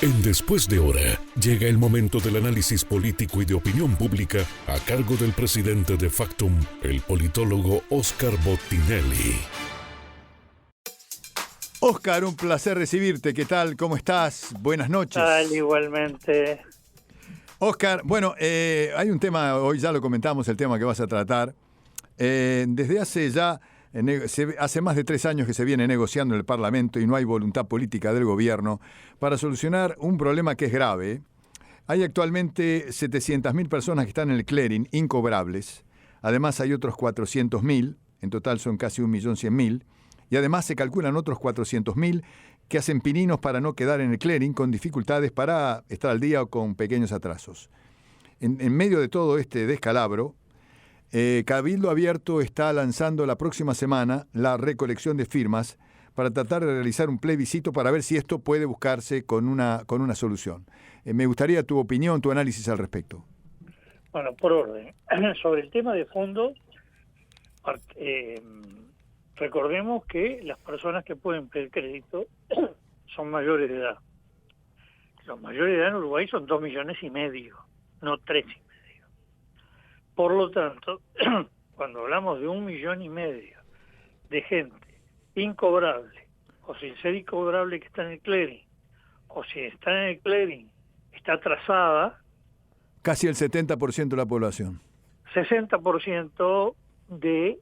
En Después de Hora, llega el momento del análisis político y de opinión pública a cargo del presidente de Factum, el politólogo Óscar Bottinelli. Óscar, un placer recibirte. ¿Qué tal? ¿Cómo estás? Buenas noches. Igualmente. Óscar, bueno, hay un tema, hoy ya lo comentamos, el tema que vas a tratar. Desde hace más de 3 años que se viene negociando en el Parlamento y no hay voluntad política del gobierno para solucionar un problema que es grave. Hay actualmente 700.000 personas que están en el clearing, incobrables. Además hay otros 400.000, en total son casi 1.100.000. Y además se calculan otros 400.000 que hacen pininos para no quedar en el clearing con dificultades para estar al día o con pequeños atrasos. En medio de todo este descalabro, Cabildo Abierto está lanzando la próxima semana la recolección de firmas para tratar de realizar un plebiscito para ver si esto puede buscarse con una solución. Me gustaría tu opinión, tu análisis al respecto. Bueno, por orden. Sobre el tema de fondo, recordemos que las personas que pueden pedir crédito son mayores de edad. Los mayores de edad en Uruguay son 2,5 millones, no 3,5 millones. Por lo tanto, cuando hablamos de 1,5 millones de gente incobrable, o sin ser incobrable que está en el clearing, o si está en el clearing, está atrasada. Casi el 70% de la población. 60% de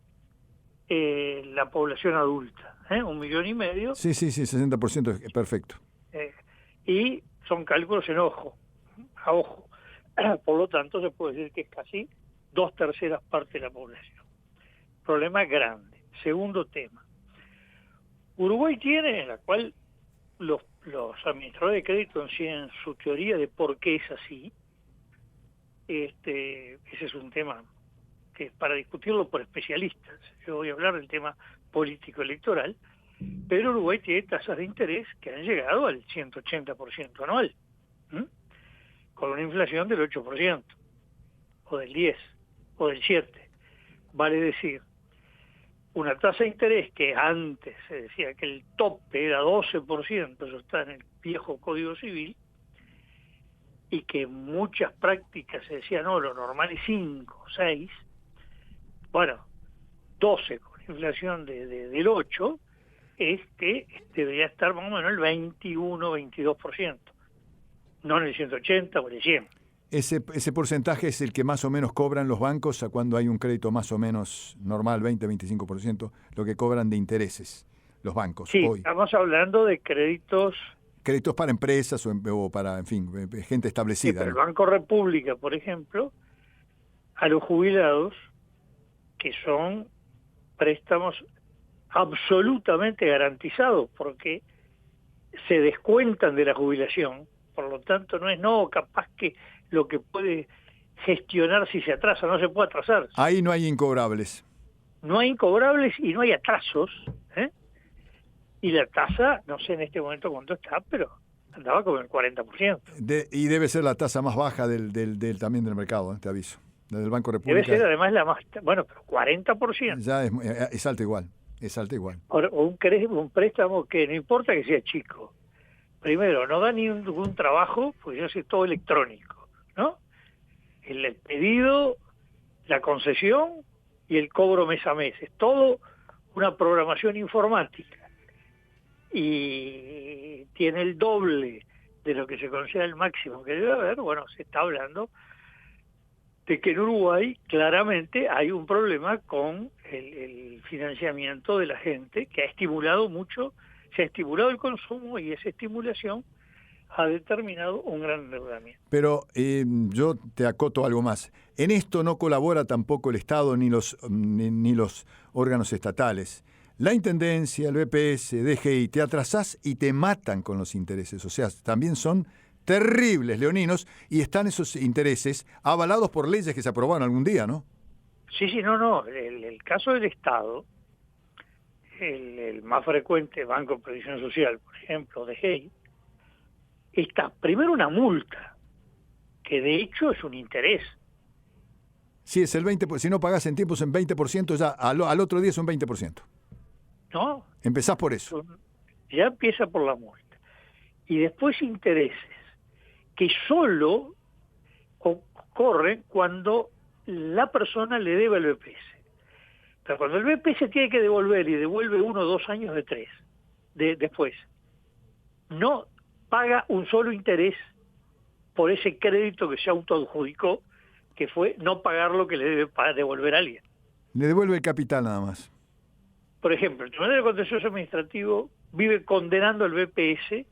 la población adulta, 1,5 millones. Sí, 60% es perfecto. Y son cálculos a ojo. Por lo tanto, se puede decir que es casi 2/3 partes de la población. Problema grande. Segundo tema. Uruguay tiene, en la cual los administradores de crédito en su teoría de por qué es así. Ese es un tema que es para discutirlo por especialistas. Yo voy a hablar del tema político-electoral, pero Uruguay tiene tasas de interés que han llegado al 180% anual, con una inflación del 8%, o del 10%, o del 7%. Vale decir, una tasa de interés que antes se decía que el tope era 12%, eso está en el viejo Código Civil, y que en muchas prácticas se decía, no, lo normal es 5, 6, bueno, 12 con inflación del 8, debería estar más o menos el 21, 22%, no en el 180 o en el 100. Ese porcentaje es el que más o menos cobran los bancos a cuando hay un crédito más o menos normal, 20-25%, lo que cobran de intereses los bancos. Sí, hoy. Estamos hablando de créditos para empresas o para, en fin, gente establecida. Sí, pero el Banco República, por ejemplo, a los jubilados, que son préstamos absolutamente garantizados, porque se descuentan de la jubilación, por lo tanto capaz que lo que puede gestionar si se atrasa, no se puede atrasar. Ahí no hay incobrables. No hay incobrables y no hay atrasos, y la tasa, no sé en este momento cuánto está, pero andaba como el 40%. Y debe ser la tasa más baja también del mercado, te aviso. Del Banco República. Debe ser además la más, pero 40%. Ya es alta igual, Ahora, un préstamo que no importa que sea chico. Primero, no da ningún trabajo, pues ya es todo electrónico, ¿no? El pedido, la concesión y el cobro mes a mes. Es todo una programación informática. Y tiene el doble de lo que se considera el máximo que debe haber. Bueno, se está hablando de que en Uruguay claramente hay un problema con el financiamiento de la gente, que ha estimulado mucho, se ha estimulado el consumo y esa estimulación ha determinado un gran endeudamiento. Pero yo te acoto algo más. En esto no colabora tampoco el Estado ni los órganos estatales. La Intendencia, el BPS, DGI, te atrasás y te matan con los intereses. O sea, también son terribles leoninos y están esos intereses avalados por leyes que se aprobaron algún día, ¿no? Sí, no. El caso del Estado, el más frecuente, Banco de Previsión Social, por ejemplo, DGI, está primero una multa, que de hecho es un interés. Sí, es el 20%. Si no pagás en tiempos en 20%, ya al otro día es un 20%. ¿No? Empezás por eso. Ya empieza por la multa. y después intereses, que solo ocurren cuando la persona le debe al BPS. Pero cuando el BPS tiene que devolver y devuelve 1 o 2 años después, no paga un solo interés por ese crédito que se autoadjudicó, que fue no pagar lo que le debe devolver a alguien. Le devuelve el capital nada más. Por ejemplo, el Tribunal de Contencioso Administrativo vive condenando al BPS,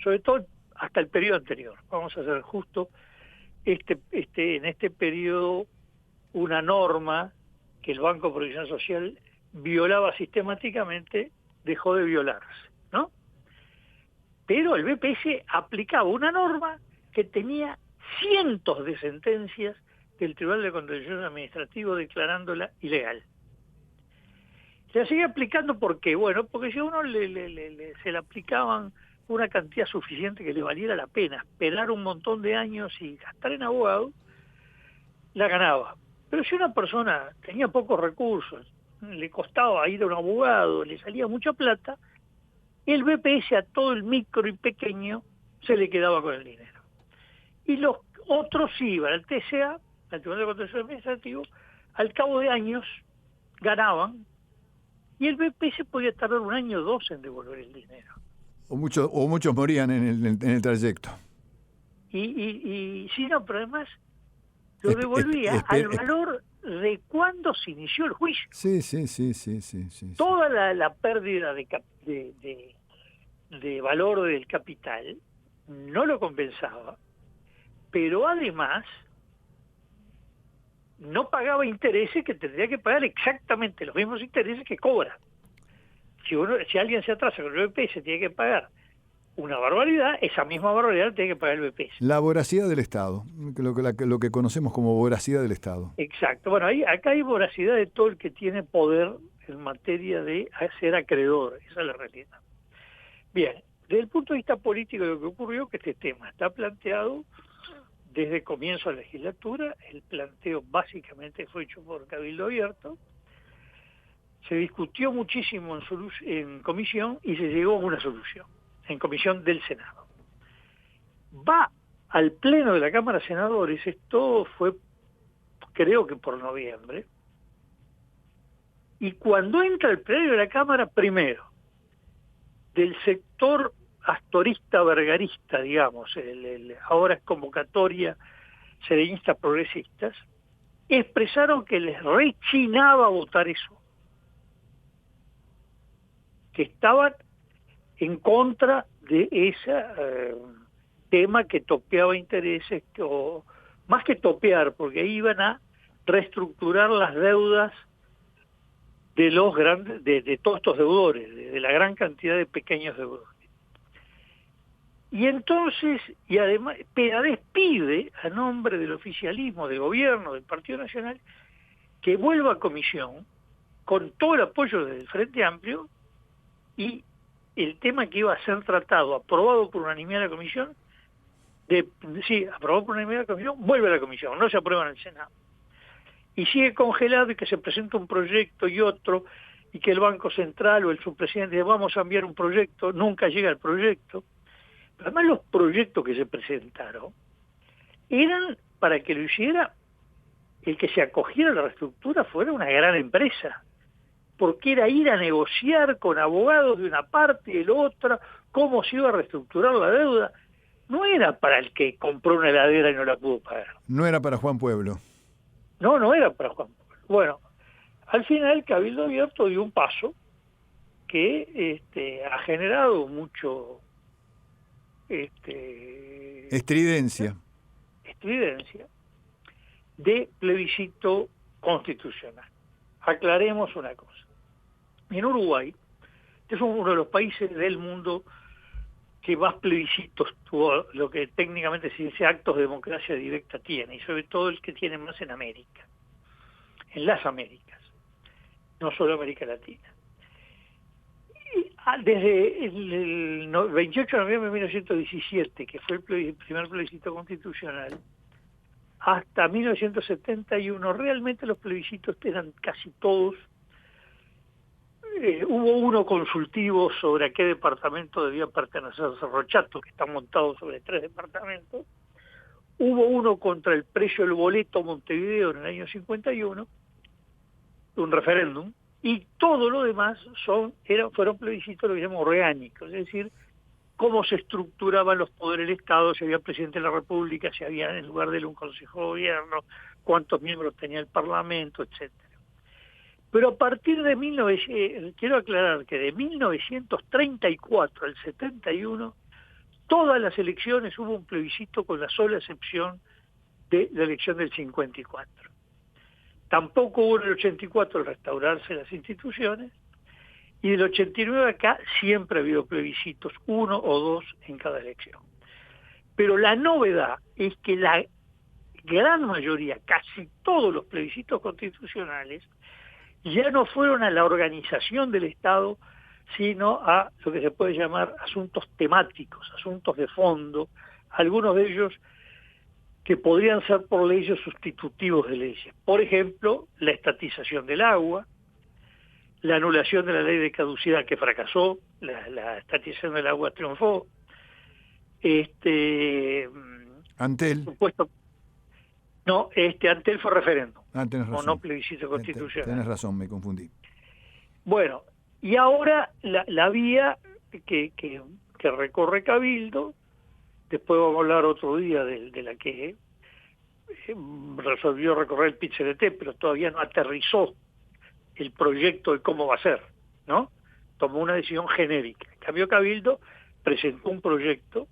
sobre todo hasta el periodo anterior. Vamos a ser justos, en este periodo una norma que el Banco de Previsión Social violaba sistemáticamente dejó de violarse, ¿no? Pero el BPS aplicaba una norma que tenía cientos de sentencias del Tribunal de Contencioso Administrativo declarándola ilegal. Se la sigue aplicando ¿por qué? Bueno, porque si a uno se le aplicaban una cantidad suficiente que le valiera la pena esperar un montón de años y gastar en abogado, la ganaba. Pero si una persona tenía pocos recursos, le costaba ir a un abogado, le salía mucha plata, el BPS a todo el micro y pequeño se le quedaba con el dinero. Y los otros iban al TCA, al Tribunal de Contencioso Administrativo, al cabo de años ganaban, y el BPS podía tardar 1 año o 2 en devolver el dinero. O muchos morían en el trayecto. Y sí, no, pero además lo devolvía al valor de cuando se inició el juicio. Sí. Toda la pérdida de valor del capital no lo compensaba, pero además no pagaba intereses que tendría que pagar exactamente los mismos intereses que cobra. Si alguien se atrasa con el BPS tiene que pagar una barbaridad, esa misma barbaridad tiene que pagar el BPS. La voracidad del Estado, lo que conocemos como voracidad del Estado. Exacto. Bueno, acá hay voracidad de todo el que tiene poder en materia de ser acreedor. Esa es la realidad. Bien, desde el punto de vista político, lo que ocurrió que este tema está planteado desde el comienzo de la legislatura. El planteo básicamente fue hecho por Cabildo Abierto. Se discutió muchísimo en comisión y se llegó a una solución en comisión del Senado. Va al pleno de la Cámara de Senadores, esto fue creo que por noviembre, y cuando entra el pleno de la Cámara, primero, del sector astorista, vergarista, digamos, ahora es convocatoria serenistas progresistas, expresaron que les rechinaba votar eso, que estaban en contra de ese tema que topeaba intereses, o más que topear, porque iban a reestructurar las deudas de los grandes, de todos estos deudores, de la gran cantidad de pequeños deudores. Y entonces, y además, Penades pide a nombre del oficialismo, del gobierno, del Partido Nacional, que vuelva a comisión con todo el apoyo del Frente Amplio, y el tema que iba a ser tratado, aprobado por unanimidad de la comisión, aprobado por unanimidad de la comisión, vuelve a la comisión, no se aprueba en el Senado. Y sigue congelado, y que se presenta un proyecto y otro, y que el Banco Central o el subpresidente dice, vamos a enviar un proyecto, nunca llega el proyecto. Pero además los proyectos que se presentaron eran para que lo hiciera el que se acogiera a la reestructura fuera una gran empresa, porque era ir a negociar con abogados de una parte y de la otra cómo se iba a reestructurar la deuda. No era para el que compró una heladera y no la pudo pagar. No era para Juan Pueblo. No era para Juan Pueblo. Bueno, al final Cabildo Abierto dio un paso que ha generado mucho estridencia de plebiscito constitucional. Aclaremos una cosa. En Uruguay, que es uno de los países del mundo que más plebiscitos tuvo, lo que técnicamente se dice actos de democracia directa tiene, y sobre todo el que tiene más en América, en las Américas, no solo América Latina. Desde el 28 de noviembre de 1917, que fue el primer plebiscito constitucional, hasta 1971, realmente los plebiscitos eran casi todos Hubo uno consultivo sobre a qué departamento debía pertenecer Cerro Chato, que está montado sobre 3 departamentos. Hubo uno contra el precio del boleto Montevideo en el año 51, un referéndum, y todo lo demás fueron plebiscitos lo que llamamos orgánicos, es decir, cómo se estructuraban los poderes del Estado, si había presidente de la República, si había en lugar de él un Consejo de Gobierno, cuántos miembros tenía el Parlamento, etcétera. Pero a partir de quiero aclarar que de 1934 al 71, todas las elecciones hubo un plebiscito con la sola excepción de la elección del 54. Tampoco hubo en el 84 al restaurarse las instituciones, y del 89 acá siempre ha habido plebiscitos, 1 o 2 en cada elección. Pero la novedad es que la gran mayoría, casi todos los plebiscitos constitucionales, ya no fueron a la organización del Estado, sino a lo que se puede llamar asuntos temáticos, asuntos de fondo, algunos de ellos que podrían ser por leyes sustitutivos de leyes. Por ejemplo, la estatización del agua, la anulación de la ley de caducidad que fracasó, la estatización del agua triunfó, Antel. Supuesto, no, Antel fue referéndum, Tenés razón. no plebiscito constitucional. Tenés razón, me confundí. Bueno, y ahora la vía que recorre Cabildo, después vamos a hablar otro día de la que resolvió recorrer el PIT-CNT, pero todavía no aterrizó el proyecto de cómo va a ser, ¿no? Tomó una decisión genérica. En cambio, Cabildo presentó un proyecto,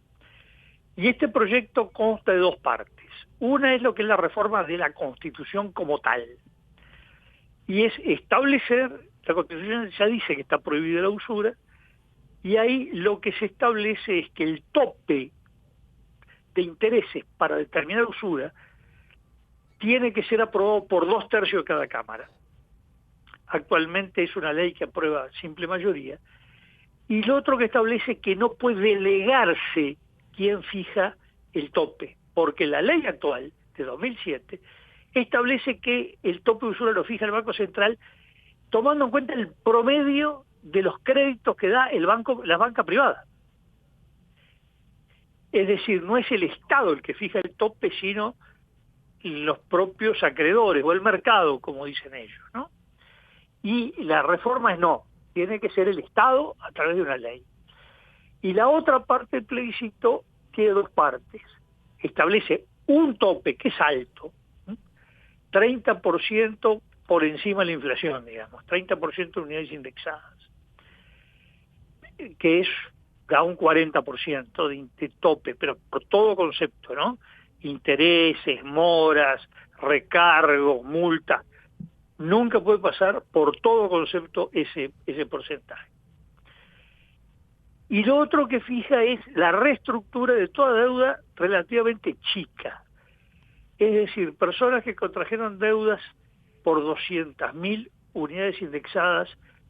y este proyecto consta de 2 partes. Una es lo que es la reforma de la Constitución como tal, y es establecer, la Constitución ya dice que está prohibida la usura, y ahí lo que se establece es que el tope de intereses para determinar usura tiene que ser aprobado por 2/3 de cada Cámara. Actualmente es una ley que aprueba simple mayoría, y lo otro que establece que no puede delegarse quien fija el tope, porque la ley actual de 2007 establece que el tope de usura lo fija el Banco Central tomando en cuenta el promedio de los créditos que da la banca privada. Es decir, no es el Estado el que fija el tope, sino los propios acreedores o el mercado, como dicen ellos, ¿no? Y la reforma es no, tiene que ser el Estado a través de una ley. Y la otra parte del plebiscito tiene 2 partes. Establece un tope que es alto, 30% por encima de la inflación, digamos, 30% de unidades indexadas, que da un 40% de tope, pero por todo concepto, ¿no? Intereses, moras, recargos, multas. Nunca puede pasar por todo concepto ese porcentaje. Y lo otro que fija es la reestructura de toda deuda relativamente chica. Es decir, personas que contrajeron deudas por 200.000 unidades indexadas,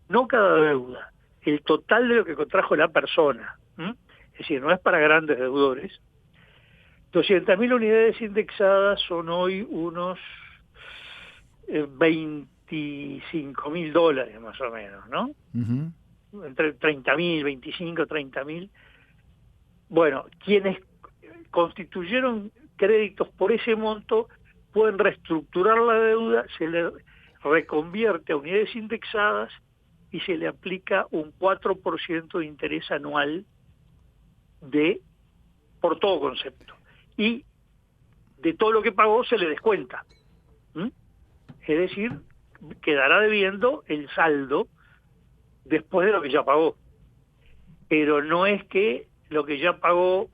no cada deuda, el total de lo que contrajo la persona. Es decir, no es para grandes deudores. 200.000 unidades indexadas son hoy unos $25.000 más o menos, ¿no? Uh-huh. Entre 30.000, 25, 30.000. Bueno, quienes constituyeron créditos por ese monto pueden reestructurar la deuda, se le reconvierte a unidades indexadas y se le aplica un 4% de interés anual por todo concepto. Y de todo lo que pagó se le descuenta. Es decir, quedará debiendo el saldo después de lo que ya pagó. Pero no es que lo que ya pagó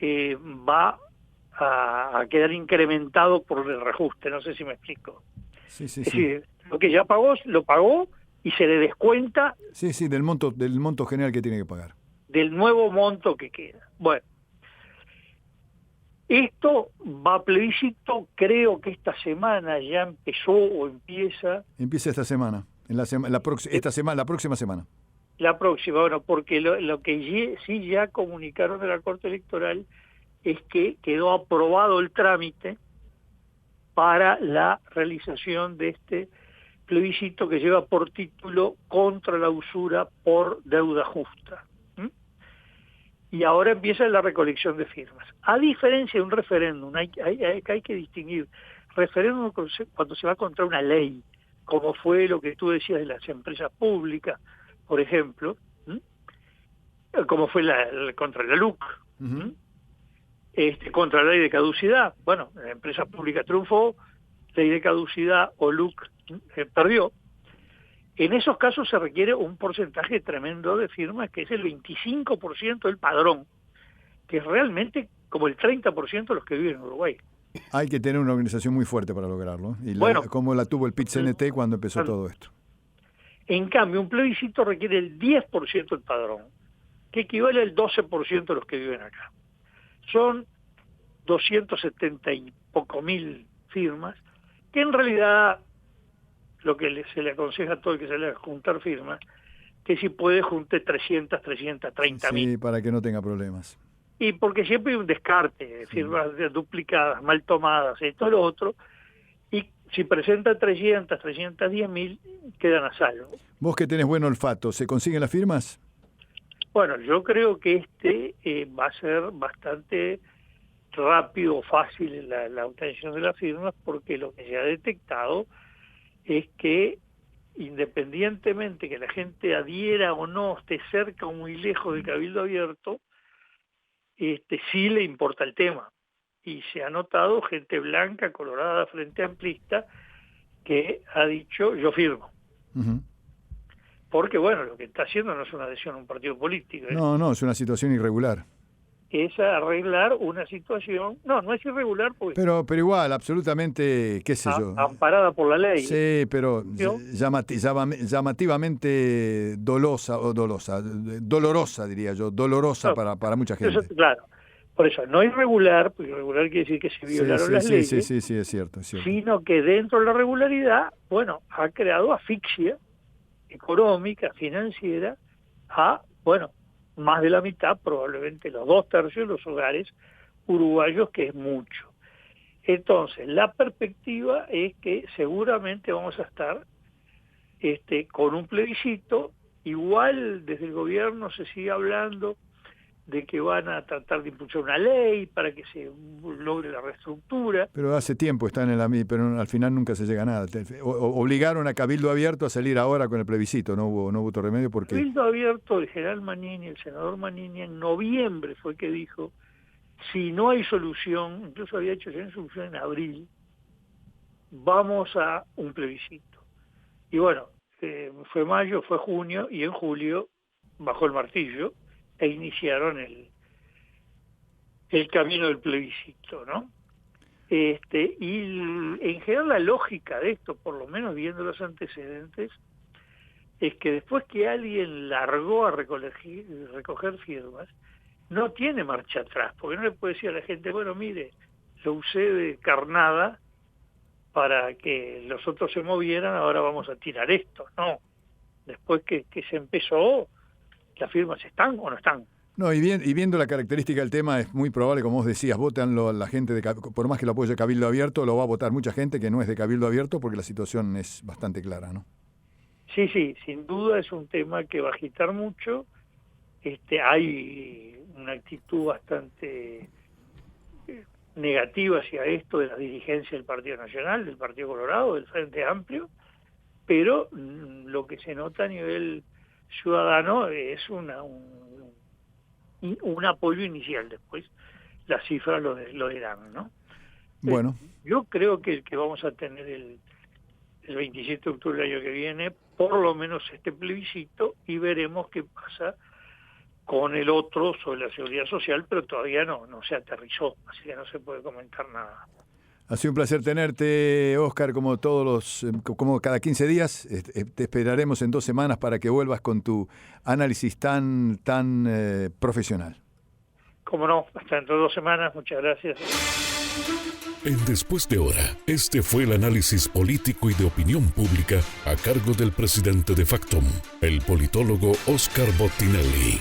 va a quedar incrementado por el reajuste, no sé si me explico. Sí, es decir, lo que ya pagó, lo pagó y se le descuenta del monto general que tiene que pagar. Del nuevo monto que queda. Bueno, esto va a plebiscito, creo que esta semana ya empezó o empieza. Empieza esta semana, la próxima semana. La próxima, bueno, porque lo que sí ya comunicaron de la Corte Electoral es que quedó aprobado el trámite para la realización de este plebiscito que lleva por título Contra la usura por deuda justa. Y ahora empieza la recolección de firmas. A diferencia de un referéndum, hay que distinguir referéndum cuando se va contra una ley, como fue lo que tú decías de las empresas públicas, por ejemplo, como fue contra la LUC, contra la ley de caducidad. Bueno, la empresa pública triunfó, ley de caducidad o LUC perdió. En esos casos se requiere un porcentaje tremendo de firmas, que es el 25% del padrón, que es realmente como el 30% de los que viven en Uruguay. Hay que tener una organización muy fuerte para lograrlo. Y como la tuvo el PIT-CNT cuando empezó todo esto. En cambio, un plebiscito requiere el 10% del padrón, que equivale al 12% de los que viven acá. Son 270 y poco mil firmas, que en realidad lo que se le aconseja a todo el que se le va a juntar firmas, que si puede junte 330 mil. Sí, para que no tenga problemas. Y porque siempre hay un descarte, firmas duplicadas, mal tomadas, esto, lo otro, y si presenta 310 mil, quedan a salvo. Vos que tenés buen olfato, ¿se consiguen las firmas? Bueno, yo creo que va a ser bastante rápido, fácil la obtención de las firmas, porque lo que se ha detectado es que independientemente que la gente adhiera o no, esté cerca o muy lejos del Cabildo Abierto, sí le importa el tema. Y se ha notado gente blanca, colorada, frente amplista, que ha dicho, yo firmo. Porque, bueno, lo que está haciendo no es una adhesión a un partido político. No, es una situación irregular. Es arreglar una situación, no es irregular porque... Pero igual, absolutamente, qué sé yo. Amparada por la ley. Sí, pero llamativamente dolorosa, diría yo, dolorosa para mucha gente. Eso, claro, por eso, no irregular, porque irregular quiere decir que se violaron las leyes. Sí, es cierto. Sino que dentro de la regularidad, bueno, ha creado asfixia económica, financiera, más de la mitad, probablemente los 2/3 de los hogares uruguayos, que es mucho. Entonces, la perspectiva es que seguramente vamos a estar con un plebiscito. Igual desde el gobierno se sigue hablando de que van a tratar de impulsar una ley para que se logre la reestructura. Pero hace tiempo están pero al final nunca se llega a nada. Obligaron a Cabildo Abierto a salir ahora con el plebiscito, no hubo otro remedio porque... Cabildo Abierto, el general Manini, el senador Manini, en noviembre fue que dijo, si no hay solución, incluso había hecho solución en abril, vamos a un plebiscito. Y bueno, fue mayo, fue junio, y en julio bajó el martillo e iniciaron el camino del plebiscito, ¿no? Y en general la lógica de esto, por lo menos viendo los antecedentes, es que después que alguien largó a recoger firmas, no tiene marcha atrás, porque no le puede decir a la gente, bueno, mire, lo usé de carnada para que los otros se movieran, ahora vamos a tirar esto. No, después que se empezó, las firmas están o no están. No, y viendo la característica del tema, es muy probable, como vos decías, votan la gente, por más que lo apoye Cabildo Abierto, lo va a votar mucha gente que no es de Cabildo Abierto, porque la situación es bastante clara, ¿no? Sí, sin duda es un tema que va a agitar mucho. Hay una actitud bastante negativa hacia esto de la dirigencia del Partido Nacional, del Partido Colorado, del Frente Amplio, pero lo que se nota a nivel ciudadano es un apoyo inicial. Después las cifras lo dirán, ¿no? Bueno, yo creo que vamos a tener el 27 de octubre del año que viene por lo menos este plebiscito, y veremos qué pasa con el otro sobre la seguridad social, pero todavía no se aterrizó, así que no se puede comentar nada. Ha sido un placer tenerte, Óscar, como cada 15 días. Te esperaremos en 2 semanas para que vuelvas con tu análisis tan profesional. Cómo no, hasta dentro de 2 semanas. Muchas gracias. En Después de Hora, este fue el análisis político y de opinión pública a cargo del presidente de Factum, el politólogo Óscar Bottinelli.